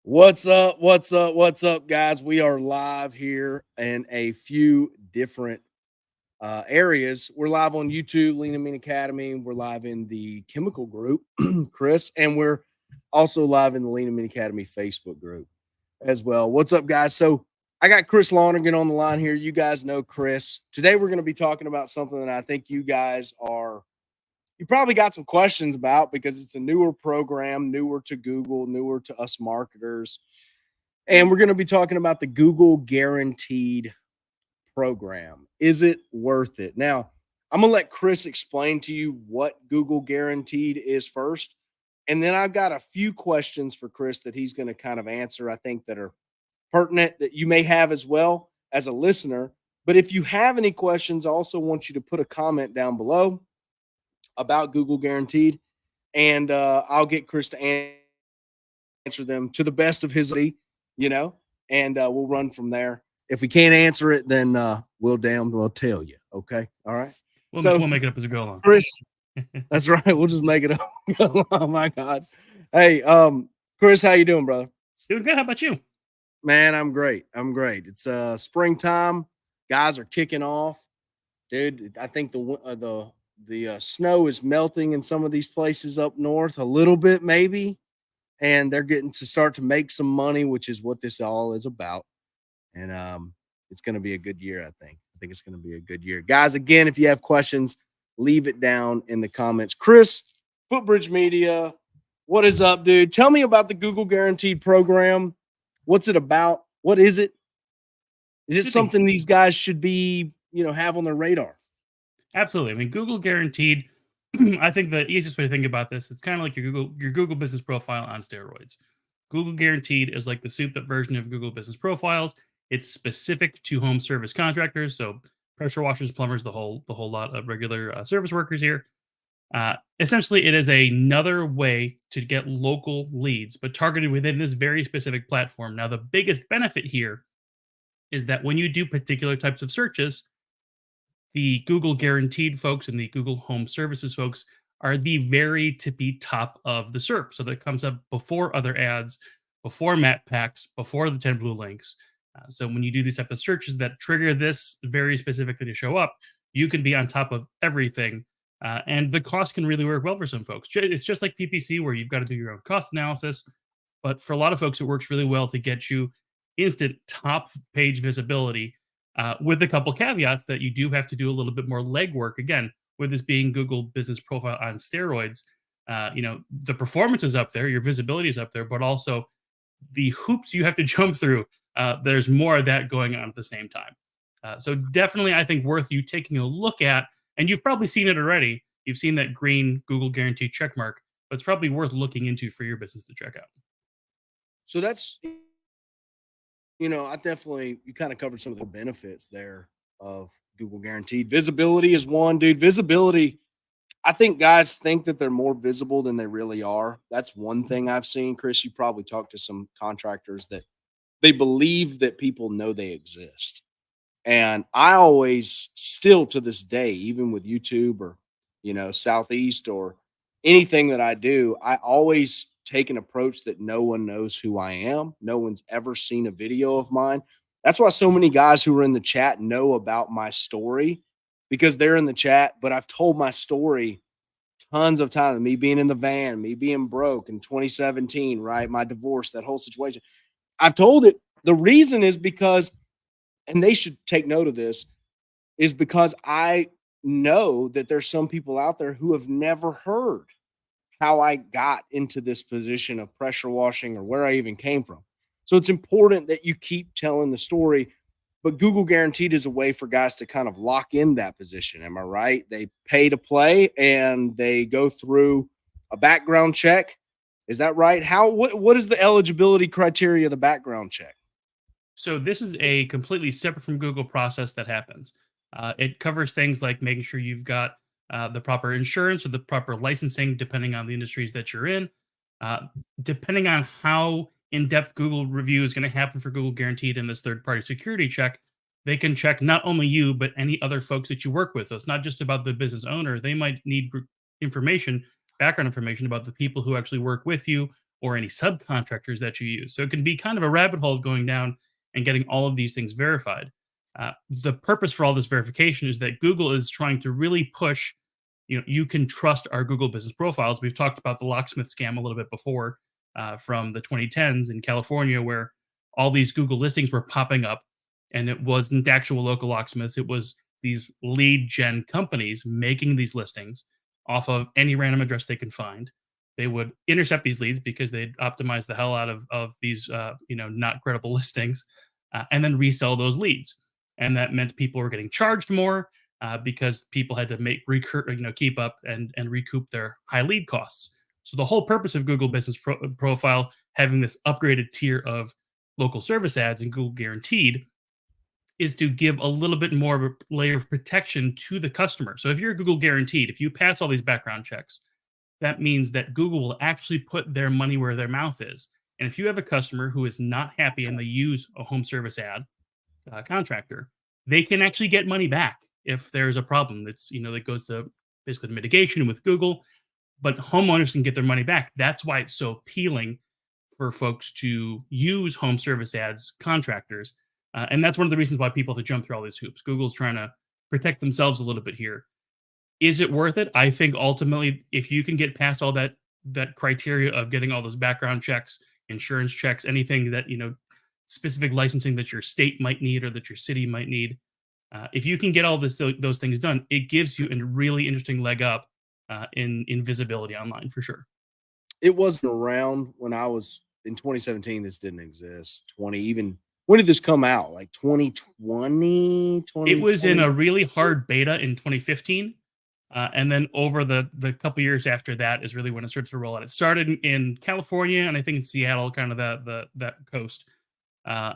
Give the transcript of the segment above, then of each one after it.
What's up? What's up? What's up, guys? We are live here in a few different areas. We're live on YouTube, Lean and Mean Academy. We're live in the Chemical Group, Chris, and we're also live in the Lean and Mean Academy Facebook group as well. What's up, guys? So I got Chris Lonergan on the line here. You guys know Chris. Today we're going to be talking about something that I think you probably got some questions about because it's a newer program, newer to Google, newer to us marketers. And we're going to be talking about the Google Guaranteed program. Is it worth it? Now, I'm going to let Chris explain to you what Google Guaranteed is first. And then I've got a few questions for Chris that he's going to kind of answer, I think, that are pertinent that you may have as well as a listener. But if you have any questions, I also want you to put a comment down below about Google Guaranteed, and I'll get Chris to answer them to the best of his ability, you know, and we'll run from there. If we can't answer it, then we'll damn well tell you. Okay, all right. We'll make it up as we go along. Chris, that's right. We'll just make it up. Oh my God. Hey, Chris, how you doing, brother? Doing good. How about you? Man, I'm great. I'm great. It's springtime. Guys are kicking off, dude. I think the snow is melting in some of these places up north a little bit, maybe, and they're getting to start to make some money, which is what this all is about. And it's going to be a good year. I think it's going to be a good year, guys. Again, if you have questions, leave it down in the comments. Chris, Footbridge Media, what is up, dude? Tell me about the Google Guaranteed program. What's it about? What is it? Is it something these guys should be, have on their radar? Absolutely. I mean, Google Guaranteed. I think the easiest way to think about this, it's kind of like your Google Business Profile on steroids. Google Guaranteed is like the souped up version of Google Business Profiles. It's specific to home service contractors, so pressure washers, plumbers, the whole lot of regular service workers here. Essentially, it is another way to get local leads, but targeted within this very specific platform. Now, the biggest benefit here is that when you do particular types of searches, the Google Guaranteed folks and the Google Home Services folks are the very tippy top of the SERP. So that comes up before other ads, before map packs, before the 10 blue links. So when you do these type of searches that trigger this very specifically to show up, you can be on top of everything. And the cost can really work well for some folks. It's just like PPC where you've got to do your own cost analysis. But for a lot of folks, it works really well to get you instant top page visibility with a couple caveats that you do have to do a little bit more legwork. Again, with this being Google Business Profile on steroids, the performance is up there, your visibility is up there, but also the hoops you have to jump through. There's more of that going on at the same time. So definitely, I think worth you taking a look at, and you've probably seen it already. You've seen that green Google Guarantee checkmark, but it's probably worth looking into for your business to check out. So that's, you kind of covered some of the benefits there of Google Guaranteed. Visibility is one, dude. Visibility, I think guys think that they're more visible than they really are. That's one thing I've seen. Chris, you probably talked to some contractors that they believe that people know they exist. And I always, still to this day, even with YouTube or, Southeast or anything that I do, I always take an approach that no one knows who I am. No one's ever seen a video of mine. That's why so many guys who are in the chat know about my story because they're in the chat, but I've told my story tons of times, me being in the van, me being broke in 2017, right? My divorce, that whole situation. I've told it. The reason is because, and they should take note of this, is because I know that there's some people out there who have never heard how I got into this position of pressure washing or where I even came from. So it's important that you keep telling the story. But Google Guaranteed is a way for guys to kind of lock in that position. Am I right? They pay to play and they go through a background check. Is that right? What is the eligibility criteria of the background check? So this is a completely separate from Google process that happens. It covers things like making sure you've got the proper insurance or the proper licensing, depending on the industries that you're in. Depending on how in-depth Google review is going to happen for Google Guaranteed and this third-party security check, they can check not only you, but any other folks that you work with. So it's not just about the business owner. They might need information, background information about the people who actually work with you or any subcontractors that you use. So it can be kind of a rabbit hole going down and getting all of these things verified. The purpose for all this verification is that Google is trying to really push, you can trust our Google business profiles. We've talked about the locksmith scam a little bit before, from the 2010s in California, where all these Google listings were popping up, and it wasn't actual local locksmiths. It was these lead gen companies making these listings off of any random address they can find. They would intercept these leads because they'd optimize the hell out of these, not credible listings, and then resell those leads. And that meant people were getting charged more, because people had to keep up and recoup their high lead costs. So the whole purpose of Google Business Profile having this upgraded tier of local service ads and Google Guaranteed is to give a little bit more of a layer of protection to the customer. So if you're Google Guaranteed, if you pass all these background checks, that means that Google will actually put their money where their mouth is. And if you have a customer who is not happy and they use a home service ad contractor, they can actually get money back if there's a problem that goes to basically mitigation with Google, but homeowners can get their money back. That's why it's so appealing for folks to use home service ads contractors. And that's one of the reasons why people have to jump through all these hoops. Google's trying to protect themselves a little bit here. Is it worth it? I think ultimately, if you can get past all that criteria of getting all those background checks, insurance checks, anything that specific licensing that your state might need or that your city might need, if you can get all those things done, it gives you a really interesting leg up in visibility online for sure. It wasn't around when I was in 2017. This didn't exist. 20, even when did this come out? Like 2020, It was in 2020? a really hard beta in 2015. And then over the couple years after that is really when it started to roll out. It started in California and I think in Seattle, kind of that coast. Uh,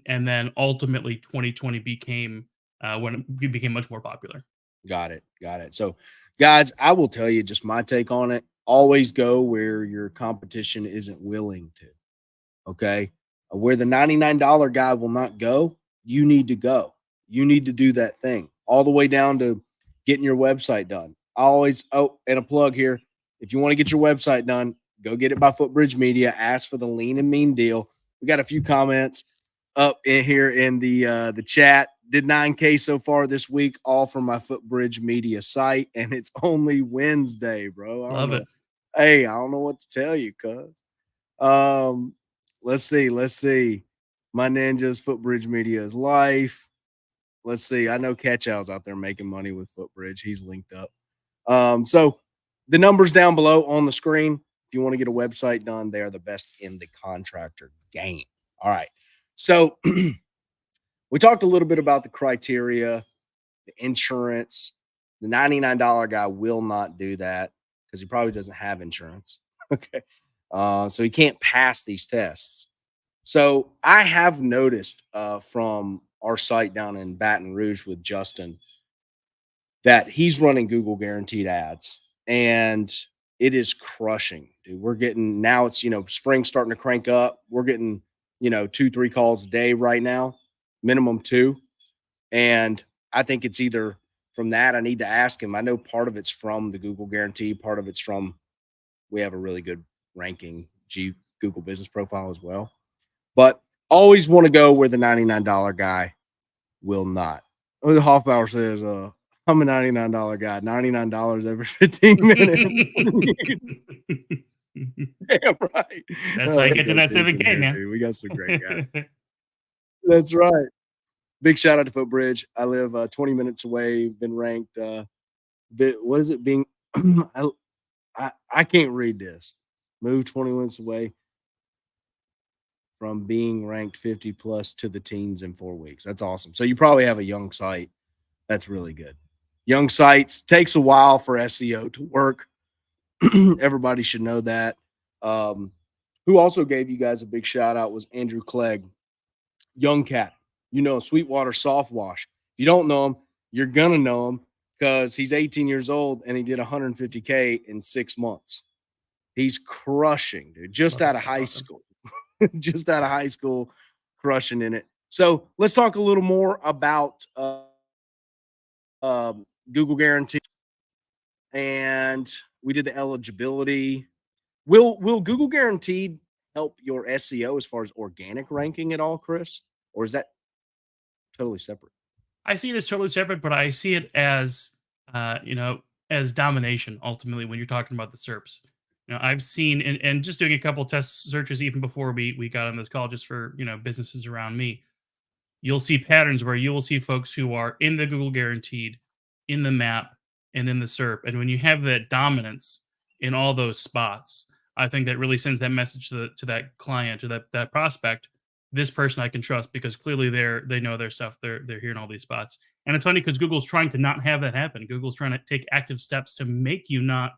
and then ultimately 2020 became when it became much more popular. Got it. Got it. So, guys, I will tell you just my take on it. Always go where your competition isn't willing to. Okay. Where the $99 guy will not go, you need to go. You need to do that thing all the way down to getting your website done. I always, and a plug here. If you want to get your website done, go get it by Footbridge Media. Ask for the lean and mean deal. We got a few comments up in here in the chat. Did 9K so far this week, all from my Footbridge Media site, and it's only Wednesday, bro. I don't Love know. it. Hey, I don't know what to tell you, cuz. Um, let's see. My ninjas, Footbridge Media is life. Let's see. I know Catch Owl's out there making money with Footbridge. He's linked up. So the numbers down below on the screen. If you want to get a website done, they are the best in the contractor game. All right. So we talked a little bit about the criteria, the insurance. The $99 guy will not do that because he probably doesn't have insurance. Okay. So he can't pass these tests. So I have noticed from our site down in Baton Rouge with Justin that he's running Google guaranteed ads and it is crushing, dude. We're getting now it's, spring starting to crank up. We're getting, 2-3 calls a day right now, minimum 2. And I think it's either from that. I need to ask him. I know part of it's from the Google guarantee, part of it's from we have a really good ranking Google business profile as well. But always want to go where the $99 guy will not. Oh, the Hoffbauer says, I'm a $99 guy, $99 every 15 minutes. Damn right. That's how Oh, you we get to got that dudes in 7K, here, man. dude. We got some great guys. That's right. Big shout out to Footbridge. I live 20 minutes away. Been ranked. What is it being? I can't read this. Moved 20 minutes away from being ranked 50 plus to the teens in 4 weeks. That's awesome. So you probably have a young site. That's really good. Young sites takes a while for SEO to work. Everybody should know that. Who also gave you guys a big shout out was Andrew Clegg, young cat. Sweetwater Soft Wash. If you don't know him, you're gonna know him because he's 18 years old and he did 150K in 6 months. He's crushing, dude. Just out of high school. Just out of high school, crushing in it. So let's talk a little more about Google Guarantee. And we did the eligibility. Will Google Guaranteed help your SEO as far as organic ranking at all, Chris? Or is that totally separate? I see it as totally separate, but I see it as, you know, as domination ultimately when you're talking about the SERPs. You know, I've seen and just doing a couple test searches even before we got on this call, just for, you know, businesses around me. You'll see patterns where you will see folks who are in the Google Guaranteed, in the map, and in the SERP. And when you have that dominance in all those spots, I think that really sends that message to that client, to that prospect. This person I can trust because clearly they know their stuff. They're here in all these spots. And it's funny because Google's trying to not have that happen. Google's trying to take active steps to make you not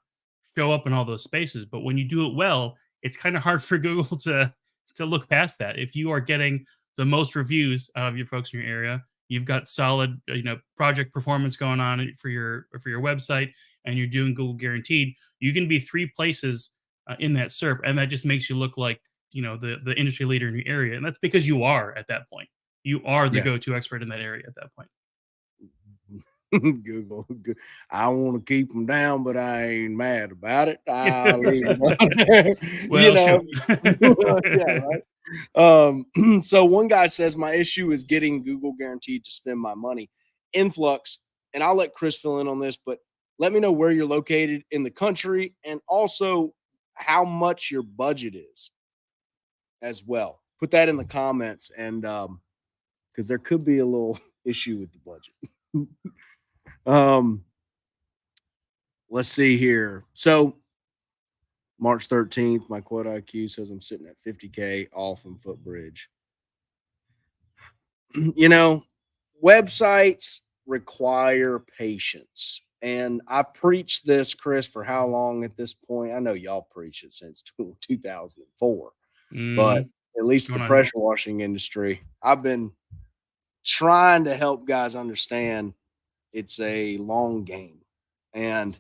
show up in all those spaces. But when you do it well, it's kind of hard for Google to look past that. If you are getting the most reviews out of your folks in your area, you've got solid, you know, project performance going on for your website, and you're doing Google Guaranteed, you can be 3 places in that SERP, and that just makes you look like, you know, the industry leader in your area, and that's because you are at that point. You are the Yeah. go-to expert in that area at that point. Google. I want to keep them down, but I ain't mad about it. I'll leave them up there. You Well, know, shoot. yeah, right. So one guy says my issue is getting Google Guaranteed to spend my money. Influx, and I'll let Chris fill in on this, but let me know where you're located in the country and also how much your budget is as well. Put that in the comments, and because there could be a little issue with the budget. um, let's see here. So March 13th, my quote IQ says I'm sitting at 50K all from Footbridge. You know, websites require patience. And I preached this, Chris, for how long at this point? I know y'all preach it since 2004, but Mhm. at least the Going on here. pressure washing industry, I've been trying to help guys understand it's a long game. And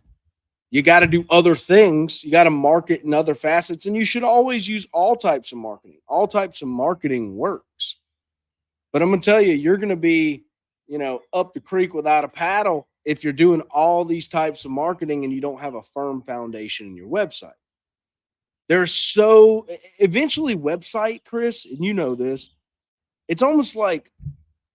you got to do other things. You got to market in other facets, and you should always use all types of marketing. All types of marketing works. But I'm going to tell you, you're going to be, you know, up the creek without a paddle if you're doing all these types of marketing and you don't have a firm foundation in your website. There's so eventually website, Chris, and you know this, it's almost like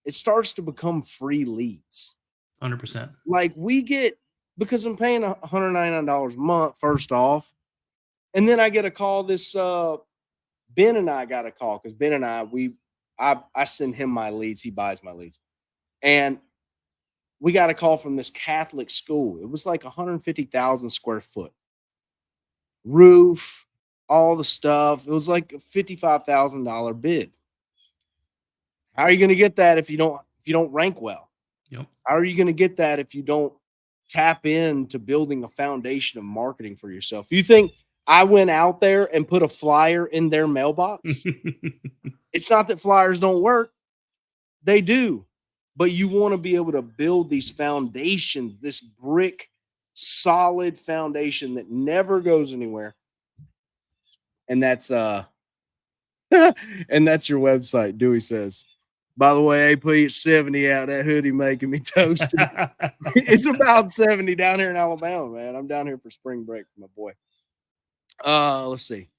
it starts to become free leads. 100%. Like we get, because I'm paying $199 a month, first off. And then I get a call. This Ben and I got a call because Ben and I send him my leads, he buys my leads. And we got a call from this Catholic school. It was like 150,000 square foot roof, all the stuff. It was like a $55,000 bid. How are you going to get that if you don't rank well? Yep. How are you going to get that if you don't tap into building a foundation of marketing for yourself? You think I went out there and put a flyer in their mailbox? It's not that flyers don't work. They do. But you want to be able to build these foundations, this brick solid foundation that never goes anywhere. And that's and that's your website, Dewey says. By the way, AP 70 out, that hoodie making me toasted. It's about 70 down here in Alabama, man. I'm down here for spring break for my boy. Let's see.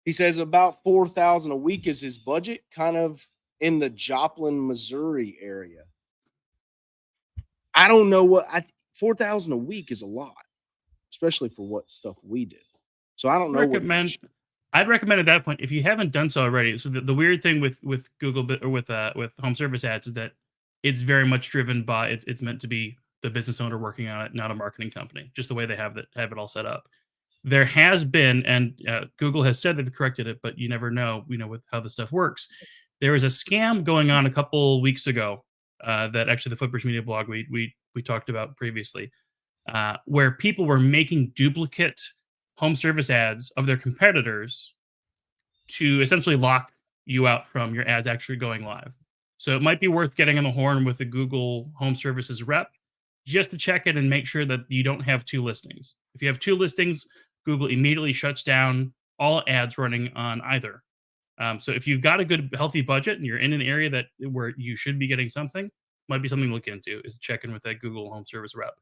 He says about 4,000 a week is his budget, kind of in the Joplin, Missouri area. I don't know 4,000 a week is a lot, especially for what stuff we do. So I don't know what recommend I'd recommend at that point, if you haven't done so already. So the weird thing with Google or with home service ads is that it's very much driven by it's meant to be the business owner working on it, not a marketing company. Just the way they have it all set up. There has been, and Google has said they've corrected it, but you never know. You know, with how the stuff works. There was a scam going on a couple weeks ago that actually the Footbridge Media blog we talked about previously, where people were making duplicate home service ads of their competitors to essentially lock you out from your ads actually going live. So it might be worth getting on the horn with the Google Home Services rep just to check it and make sure that you don't have 2 listings. If you have 2 listings, Google immediately shuts down all ads running on either. So if you've got a good, healthy budget and you're in an area where you should be getting something, might be something to look into is checking with that Google Home Service rep.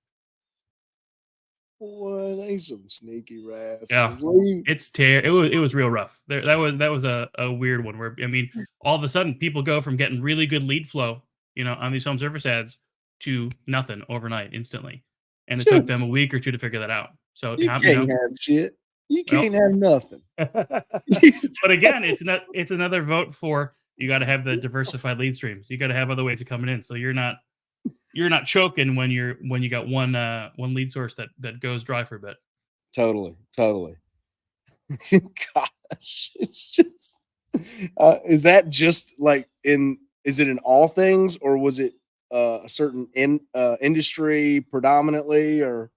Boy, they some sneaky Yeah, rascals. Leave. it was real rough. That was a weird one where, I mean, all of a sudden people go from getting really good lead flow, on these home service ads to nothing overnight instantly, and it took Just them a week or 2 to figure that out. So, you can't have shit. You well, can't have nothing. but again, it's another vote for you got to have the diversified lead streams. You got to have other ways of coming in, so you're not choking when you got one lead source that goes dry for a bit. Totally, totally. Gosh, it's just. Is that just like in? Is it in all things, or was it a certain industry predominantly, or?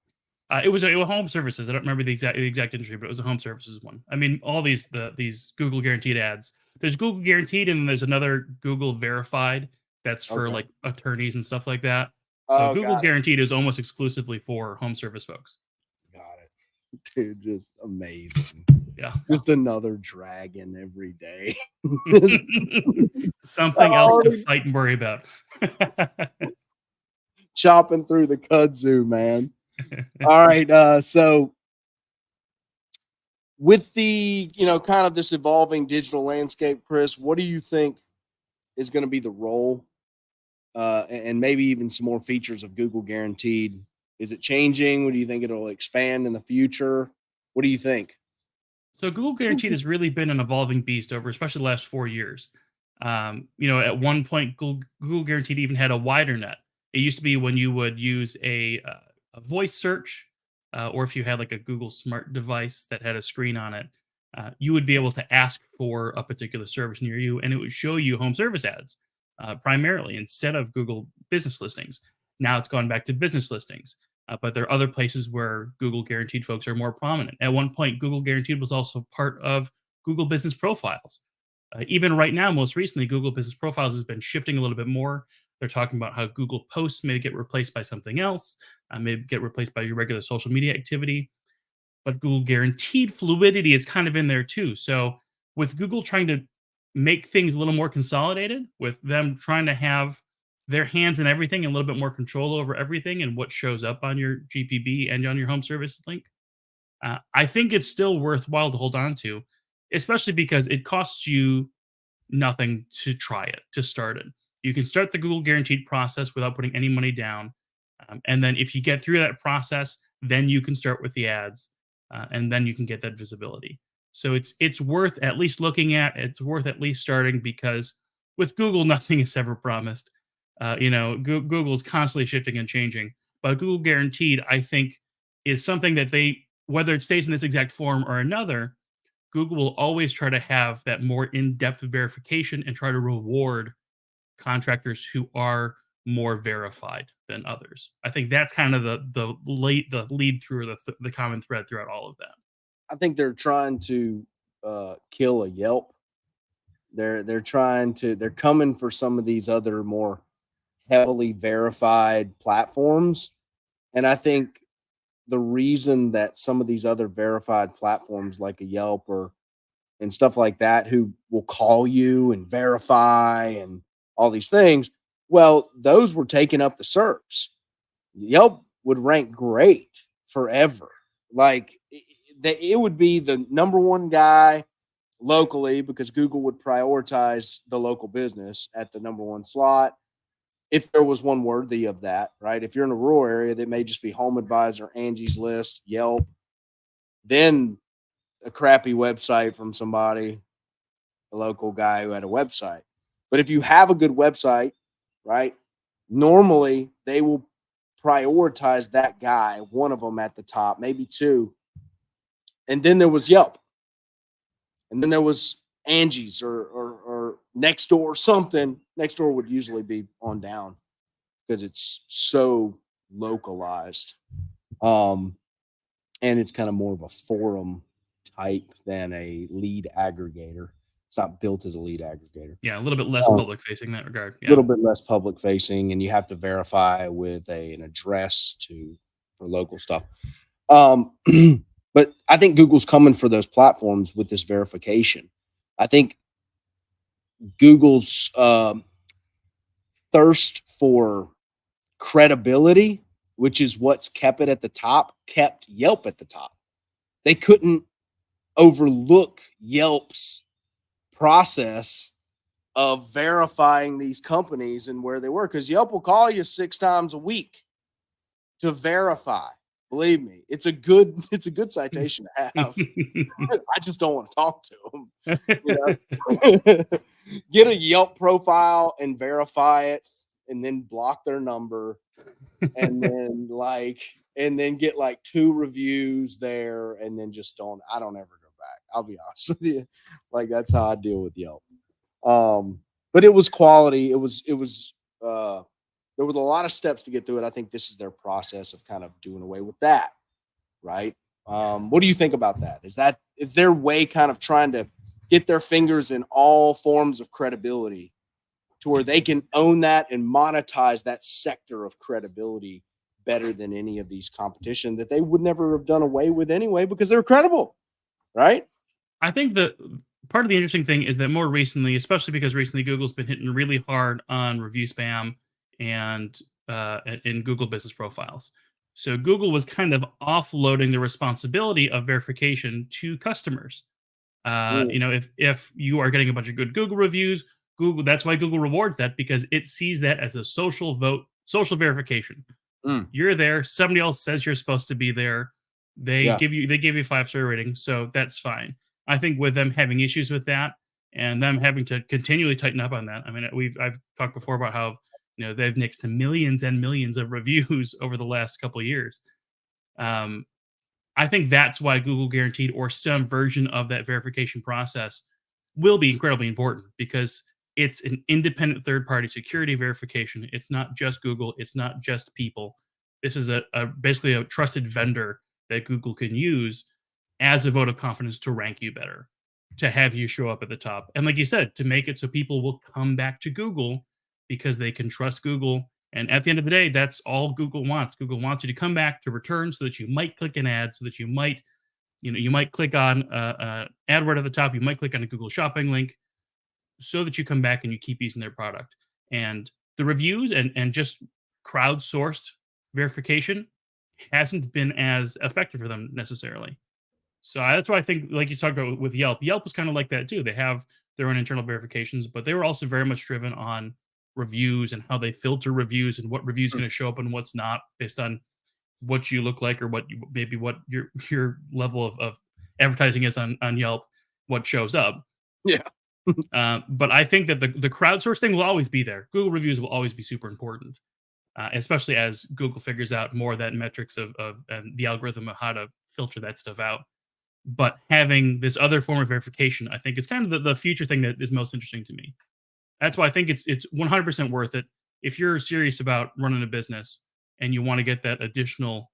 It was home services. I don't remember the exact industry, but it was a home services one. I mean, all these Google guaranteed ads. There's Google guaranteed, and there's another Google verified that's for Okay. like attorneys and stuff like that. So Oh, Google got it. guaranteed is almost exclusively for home service folks. Got it. Dude, just amazing. Yeah. Just another dragon every day. Something else to fight and worry about. Chopping through the kudzu, man. All right. So with the, kind of this evolving digital landscape, Chris, what do you think is going to be the role and maybe even some more features of Google Guaranteed? Is it changing? What do you think it'll expand in the future? What do you think? So Google Guaranteed has really been an evolving beast over, especially the last 4 years. At one point, Google Guaranteed even had a wider net. It used to be when you would use a voice search, or if you had like a Google Smart device that had a screen on it, you would be able to ask for a particular service near you, and it would show you home service ads primarily instead of Google business listings. Now it's gone back to business listings. But there are other places where Google Guaranteed folks are more prominent. At one point, Google Guaranteed was also part of Google Business Profiles. Even right now, most recently, Google Business Profiles has been shifting a little bit more. They're talking about how Google Posts may get replaced by something else, may get replaced by your regular social media activity. But Google Guaranteed fluidity is kind of in there too. So, with Google trying to make things a little more consolidated, with them trying to have their hands in everything and a little bit more control over everything and what shows up on your GPB and on your home service link, I think it's still worthwhile to hold on to, especially because it costs you nothing to try it, to start it. You can start the Google Guaranteed process without putting any money down. And then if you get through that process, then you can start with the ads, and then you can get that visibility. So it's worth at least looking at. It's worth at least starting because with Google, nothing is ever promised. Google's constantly shifting and changing. But Google Guaranteed, I think, is something that whether it stays in this exact form or another, Google will always try to have that more in-depth verification and try to reward contractors who are more verified than others. I think that's kind of the lead through the common thread throughout all of that. I think they're trying to kill a Yelp. They're coming for some of these other more heavily verified platforms. And I think the reason that some of these other verified platforms like a Yelp or and stuff like that, who will call you and verify and all these things, well, those were taking up the SERPs. Yelp would rank great forever. Like it would be the number one guy locally because Google would prioritize the local business at the number one slot. If there was one worthy of that, right? If you're in a rural area, that may just be Home Advisor, Angie's List, Yelp, then a crappy website from somebody, a local guy who had a website. But if you have a good website, right, normally they will prioritize that guy, one of them at the top, maybe two. And then there was Yelp. And then there was Angie's or Nextdoor or something. Nextdoor would usually be on down because it's so localized. And it's kind of more of a forum type than a lead aggregator. It's not built as a lead aggregator. Yeah, a little bit less public facing in that regard. A little bit less public facing, and you have to verify with an address for local stuff. But I think Google's coming for those platforms with this verification. I think Google's thirst for credibility which is what's kept it at the top, kept Yelp at the top. They couldn't overlook Yelp's process of verifying these companies and where they were, because Yelp will call you 6 times a week to verify. Believe me, it's a good citation to have. I just don't want to talk to them. You know? Get a Yelp profile and verify it, and then block their number, and then get like 2 reviews there, and then I don't ever go back. I'll be honest with you. Like, that's how I deal with Yelp. But it was quality. There was a lot of steps to get through it. I think this is their process of kind of doing away with that, right? What do you think about that? Is their way kind of trying to get their fingers in all forms of credibility to where they can own that and monetize that sector of credibility better than any of these competition that they would never have done away with anyway, because they're credible, right? I think that part of the interesting thing is that more recently, especially because recently Google's been hitting really hard on review spam and in Google business profiles. So Google was kind of offloading the responsibility of verification to customers. If you are getting a bunch of good Google reviews, that's why Google rewards that, because it sees that as a social vote, social verification. You're there. Somebody else says you're supposed to be there. They give you 5-star rating, so that's fine. I think with them having issues with that and them having to continually tighten up on that. I mean, I've talked before about how they've nixed millions and millions of reviews over the last couple of years. I think that's why Google Guaranteed, or some version of that verification process, will be incredibly important, because it's an independent third-party security verification. It's not just Google. It's not just people. This is basically a trusted vendor that Google can use as a vote of confidence to rank you better, to have you show up at the top. And like you said, to make it so people will come back to Google because they can trust Google. And at the end of the day, that's all Google wants. Google wants you to come back to return, so that you might click an ad, so that you might click on ad word at the top. You might click on a Google shopping link, so that you come back and you keep using their product. And the reviews and just crowdsourced verification hasn't been as effective for them necessarily. So that's why I think, like you talked about with Yelp, Yelp was kind of like that too. They have their own internal verifications, but they were also very much driven on reviews and how they filter reviews and what reviews going to show up and what's not, based on what you look like, or what your level of advertising is on Yelp, what shows up. Yeah. But I think that the crowdsource thing will always be there. Google reviews will always be super important, especially as Google figures out more of that metrics of and the algorithm of how to filter that stuff out. But having this other form of verification, I think, is kind of the future thing that is most interesting to me. That's why I think it's 100% worth it. If you're serious about running a business and you want to get that additional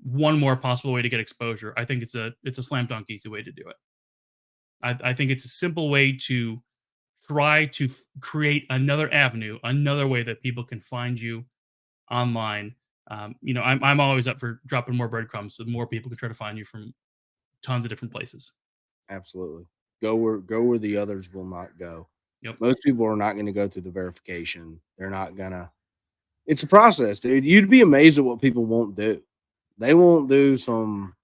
one more possible way to get exposure, I think it's a slam dunk easy way to do it. I think it's a simple way to try to create another avenue, another way that people can find you online. I'm always up for dropping more breadcrumbs so more people can try to find you from tons of different places. Absolutely. Go where the others will not go. Yep. Most people are not going to go through the verification. They're not gonna. It's a process, dude. You'd be amazed at what people won't do. They won't do some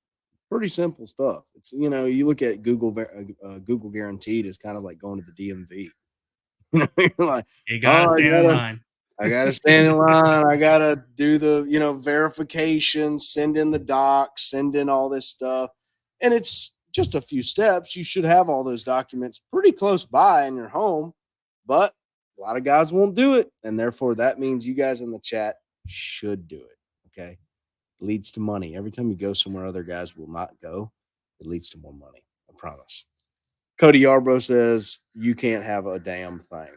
pretty simple stuff. It's, you look at Google Guaranteed is kind of like going to the DMV. You're like, You gotta stand in line. I gotta stand in line. I gotta do the verification, send in the docs, send in all this stuff, and it's just a few steps. You should have all those documents pretty close by in your home, but a lot of guys won't do it, and therefore that means you guys in the chat should do it. Okay, leads to money. Every time you go somewhere other guys will not go, it leads to more money. I promise. Cody Yarbrough says you can't have a damn thing.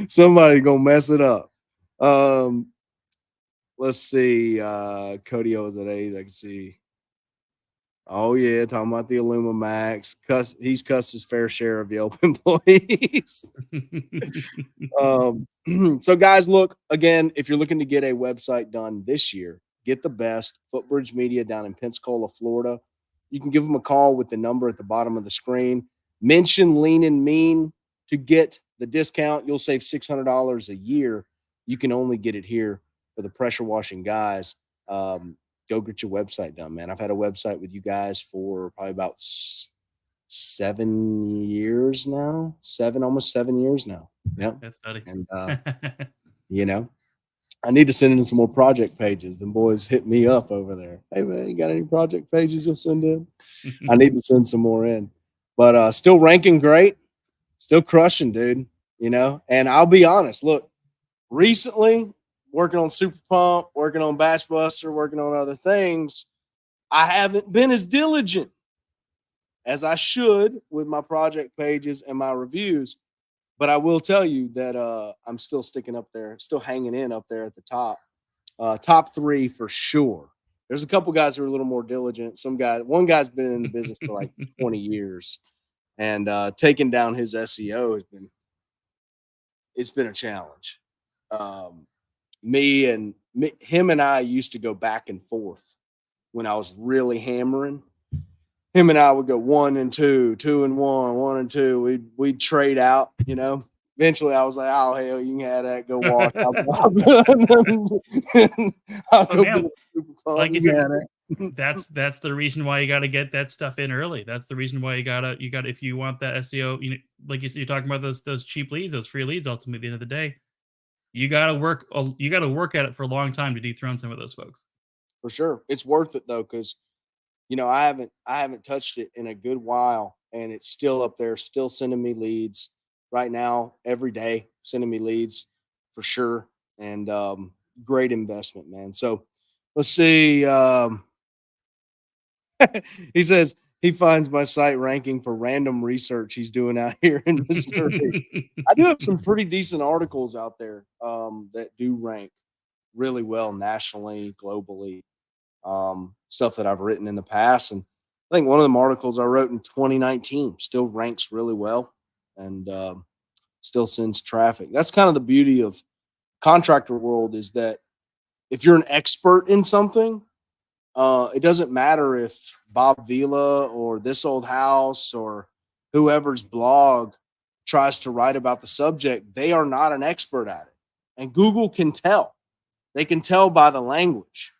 Somebody gonna mess it up. Let's see. Cody was at A's. I can see. Oh yeah, talking about the Illumimax. He's cussed his fair share of Yelp employees. So guys, look, again, if you're looking to get a website done this year, get the best. Footbridge Media down in Pensacola, Florida. You can give them a call with the number at the bottom of the screen. Mention Lean and Mean to get the discount, you'll save $600 a year. You can only get it here for the pressure washing guys. Go get your website done, man. I've had a website with you guys for probably about 7 years now. Almost 7 years now. Yep. That's study. And you know, I need to send in some more project pages. Them boys hit me up over there. Hey man, you got any project pages you'll send in? I need to send some more in. But still ranking great, still crushing, dude. And I'll be honest, look, recently working on Super Pump, working on Batch Buster, working on other things, I haven't been as diligent as I should with my project pages and my reviews. But I will tell you that I'm still sticking up there, still hanging in up there at the top. Top 3 for sure. There's a couple guys who are a little more diligent. One guy's been in the business for like 20 years, and taking down his SEO it's been a challenge. Him and I used to go back and forth when I was really hammering. Him and I would go 1 and 2, 2 and 1, 1 and 2. We'd trade out. Eventually, I was like, "Oh hell, you can have that. Go wash." I'll But go get man, a Super Pump. like you You said, got it. that's the reason why you got to get that stuff in early. That's the reason why you gotta if you want that SEO, like you said, you're talking about those cheap leads, those free leads. Ultimately, at the end of the day, you gotta work at it for a long time to dethrone some of those folks. For sure, it's worth it though, because I haven't touched it in a good while, and it's still up there, still sending me leads right now, every day, sending me leads for sure, and great investment, man. So let's see. He says he finds my site ranking for random research he's doing out here in Missouri. I do have some pretty decent articles out there that do rank really well nationally, globally. Stuff that I've written in the past. And I think one of them articles I wrote in 2019 still ranks really well, and still sends traffic. That's kind of the beauty of contractor world, is that if you're an expert in something, it doesn't matter if Bob Vila or This Old House or whoever's blog tries to write about the subject, they are not an expert at it. And Google can tell. They can tell by the language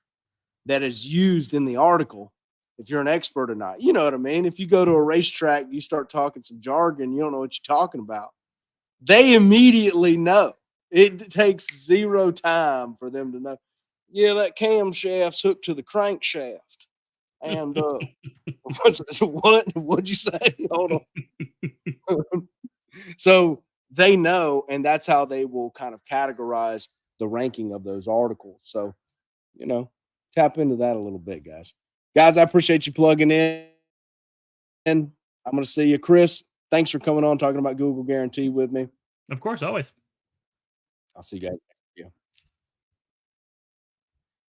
that is used in the article if you're an expert or not. You know what I mean? If you go to a racetrack, you start talking some jargon, you don't know what you're talking about. They immediately know. It takes zero time for them to know. Yeah, that camshaft's hooked to the crankshaft. And what'd you say? Hold on. So they know, and that's how they will kind of categorize the ranking of those articles. So, tap into that a little bit, guys. Guys, I appreciate you plugging in. I'm going to see you. Chris, thanks for coming on talking about Google Guarantee with me. Of course, always. I'll see you guys. Yeah.